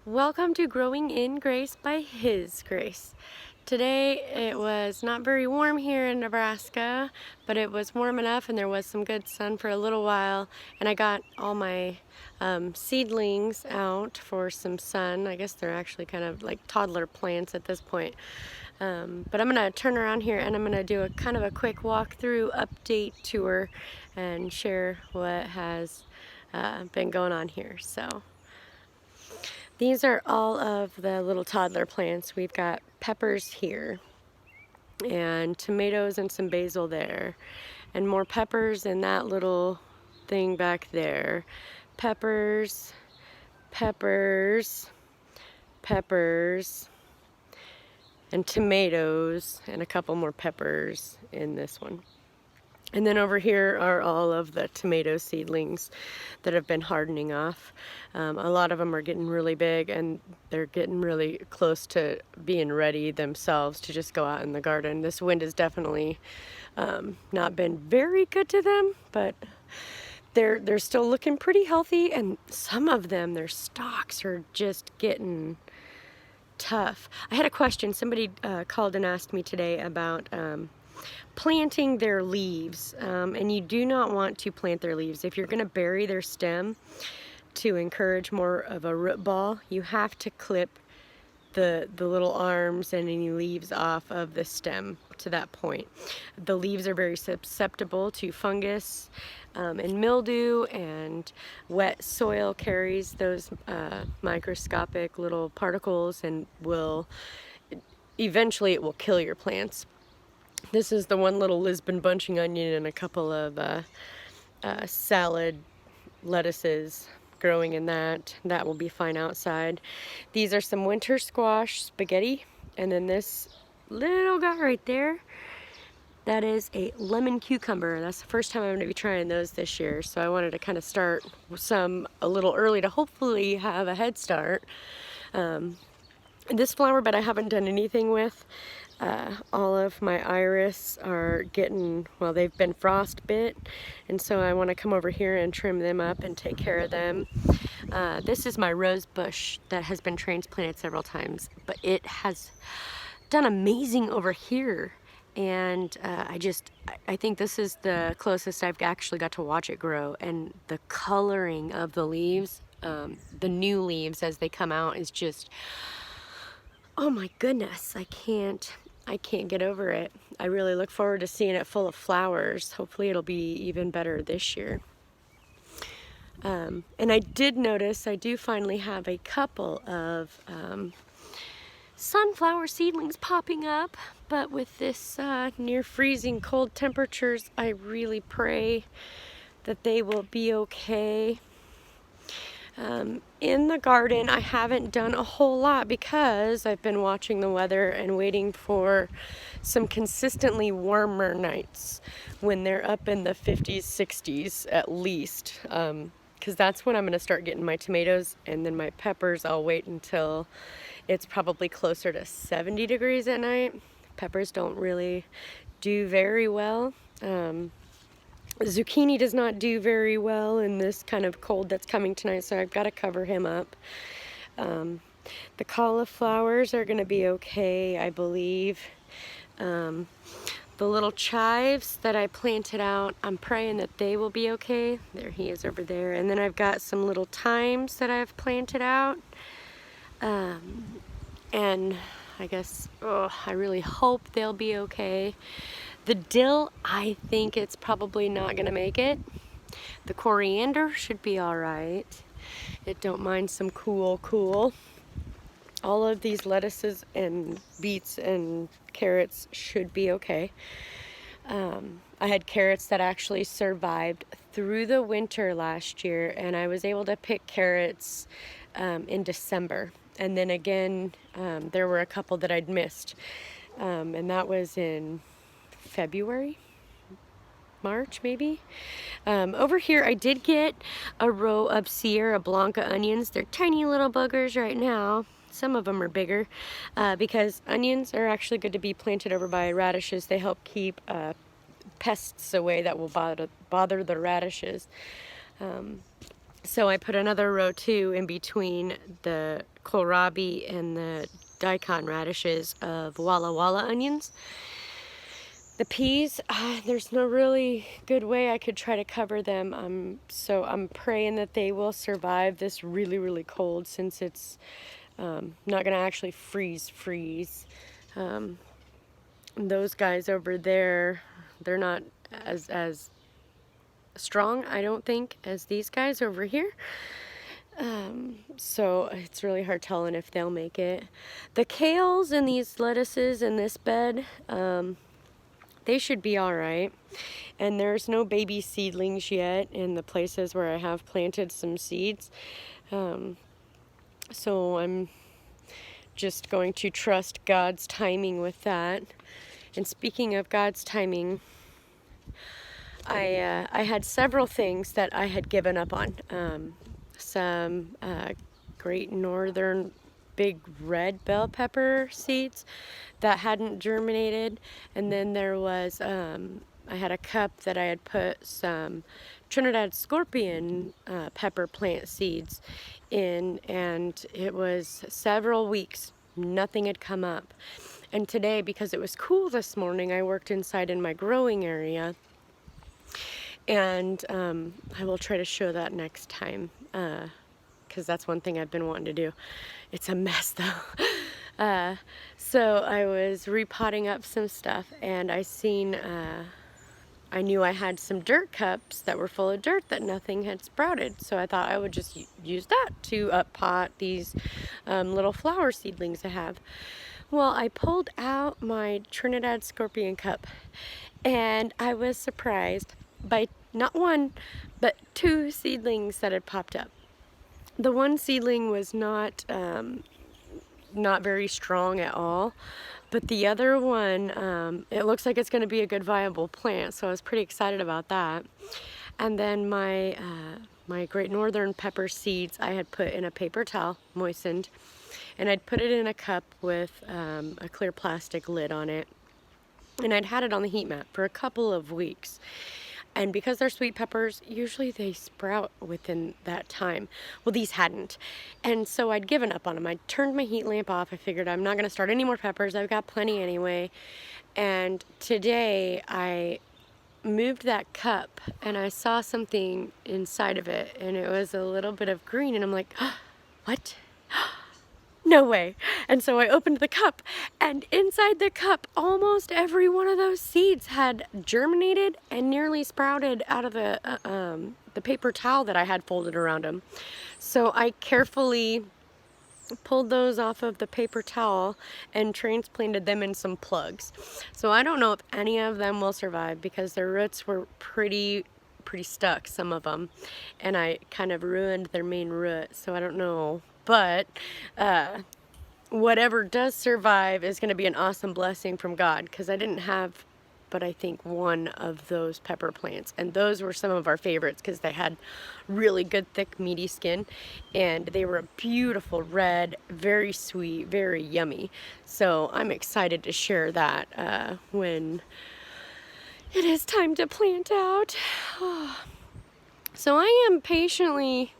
Welcome to Growing in Grace by His Grace. Today it was not very warm here in Nebraska, but it was warm enough and there was some good sun for a little while, and I got all my seedlings out for some sun. I guess they're actually kind of like toddler plants at this point. But I'm going to turn around here and I'm going to do a kind of a quick walkthrough update tour and share what has been going on here. So these are all of the little toddler plants. We've got peppers here, and tomatoes and some basil there, and more peppers in that little thing back there. Peppers, peppers, peppers, and tomatoes, and a couple more peppers in this one. And then over here are all of the tomato seedlings that have been hardening off. A lot of them are getting really big and they're getting really close to being ready themselves to just go out in the garden. This wind has definitely not been very good to them, but they're still looking pretty healthy, and some of them, their stalks are just getting tough. I had a question. Somebody called and asked me today about planting their leaves, and you do not want to plant their leaves. If you're going to bury their stem to encourage more of a root ball, you have to clip the little arms and any leaves off of the stem to that point. The leaves are very susceptible to fungus and mildew, and wet soil carries those microscopic little particles and eventually it will kill your plants. This is the one little Lisbon bunching onion and a couple of salad lettuces growing in that. That will be fine outside. These are some winter squash spaghetti, and then this little guy right there, that is a lemon cucumber. That's the first time I'm going to be trying those this year, so I wanted to kind of start some a little early to hopefully have a head start. This flower bed I haven't done anything with. All of my iris are getting, well, they've been frost bit, and so I want to come over here and trim them up and take care of them. This is my rose bush that has been transplanted several times, but it has done amazing over here, and I think this is the closest I've actually got to watch it grow, and the coloring of the leaves, the new leaves as they come out, is just, oh my goodness, I can't get over it. I really look forward to seeing it full of flowers. Hopefully it'll be even better this year. And I did notice I do finally have a couple of sunflower seedlings popping up, but with this near freezing cold temperatures, I really pray that they will be okay. In the garden, I haven't done a whole lot because I've been watching the weather and waiting for some consistently warmer nights when they're up in the 50s, 60s at least, because that's when I'm going to start getting my tomatoes, and then my peppers I'll wait until it's probably closer to 70 degrees at night. Peppers don't really do very well. Zucchini does not do very well in this kind of cold that's coming tonight, so I've got to cover him up. The cauliflowers are going to be okay, I believe. The little chives that I planted out, I'm praying that they will be okay. There he is over there. And then I've got some little thymes that I've planted out. And I guess, I really hope they'll be okay. The dill, I think it's probably not going to make it. The coriander should be all right. It don't mind some cool. All of these lettuces and beets and carrots should be okay. I had carrots that actually survived through the winter last year, and I was able to pick carrots in December. And then again, there were a couple that I'd missed, and that was in February, March maybe. Over here I did get a row of Sierra Blanca onions. They're tiny little buggers right now. Some of them are bigger because onions are actually good to be planted over by radishes. They help keep pests away that will bother the radishes. So I put another row too in between the kohlrabi and the daikon radishes of Walla Walla onions. The peas, there's no really good way I could try to cover them. So I'm praying that they will survive this really, really cold, since it's not going to actually freeze. Those guys over there, they're not as strong, I don't think, as these guys over here. So it's really hard telling if they'll make it. The kales and these lettuces in this bed, they should be all right. And there's no baby seedlings yet in the places where I have planted some seeds. So I'm just going to trust God's timing with that. And speaking of God's timing, I had several things that I had given up on. Some Great Northern big red bell pepper seeds that hadn't germinated, and then there was I had a cup that I had put some Trinidad scorpion pepper plant seeds in, and it was several weeks, nothing had come up. And today, because it was cool this morning, I worked inside in my growing area, and I will try to show that next time, because that's one thing I've been wanting to do. It's a mess though. So I was repotting up some stuff, and I knew I had some dirt cups that were full of dirt that nothing had sprouted. So I thought I would just use that to up pot these little flower seedlings I have. Well, I pulled out my Trinidad scorpion cup, and I was surprised by not one, but two seedlings that had popped up. The one seedling was not very strong at all, but the other one, it looks like it's going to be a good viable plant, so I was pretty excited about that. And then my Great Northern pepper seeds I had put in a paper towel, moistened, and I'd put it in a cup with a clear plastic lid on it, and I'd had it on the heat mat for a couple of weeks. And because they're sweet peppers, usually they sprout within that time. Well, these hadn't. And so I'd given up on them. I turned my heat lamp off. I figured I'm not going to start any more peppers. I've got plenty anyway. And today I moved that cup, and I saw something inside of it, and it was a little bit of green, and I'm like, oh, what? No way. And so I opened the cup, and inside the cup, almost every one of those seeds had germinated and nearly sprouted out of the paper towel that I had folded around them. So I carefully pulled those off of the paper towel and transplanted them in some plugs. So I don't know if any of them will survive, because their roots were pretty stuck, some of them, and I kind of ruined their main root, so I don't know. But whatever does survive is going to be an awesome blessing from God, because I didn't have but I think one of those pepper plants, and those were some of our favorites because they had really good thick meaty skin, and they were a beautiful red, very sweet, very yummy. So I'm excited to share that when it is time to plant out. So I am patiently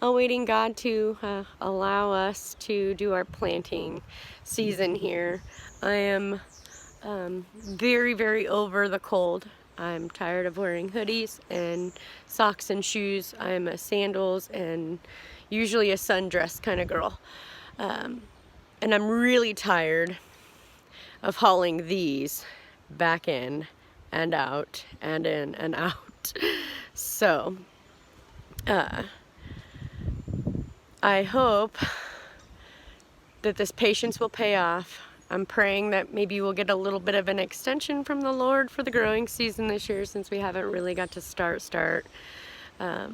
awaiting God to allow us to do our planting season here. I am very, very over the cold. I'm tired of wearing hoodies and socks and shoes. I'm a sandals and usually a sundress kind of girl. And I'm really tired of hauling these back in and out and in and out. So, I hope that this patience will pay off. I'm praying that maybe we'll get a little bit of an extension from the Lord for the growing season this year, since we haven't really got to start a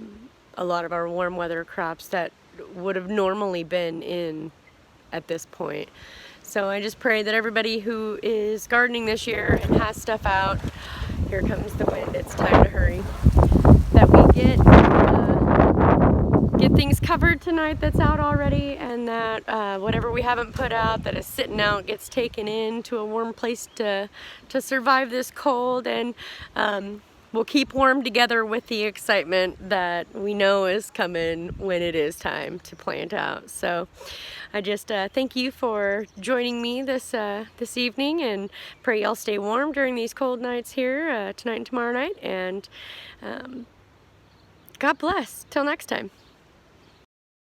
lot of our warm weather crops that would have normally been in at this point. So I just pray that everybody who is gardening this year and has stuff out, here comes the wind, it's time to hurry, that we get things covered tonight that's out already, and that whatever we haven't put out that is sitting out gets taken in to a warm place to survive this cold. And we'll keep warm together with the excitement that we know is coming when it is time to plant out. So I just thank you for joining me this evening, and pray y'all stay warm during these cold nights here tonight and tomorrow night, and God bless. Till next time.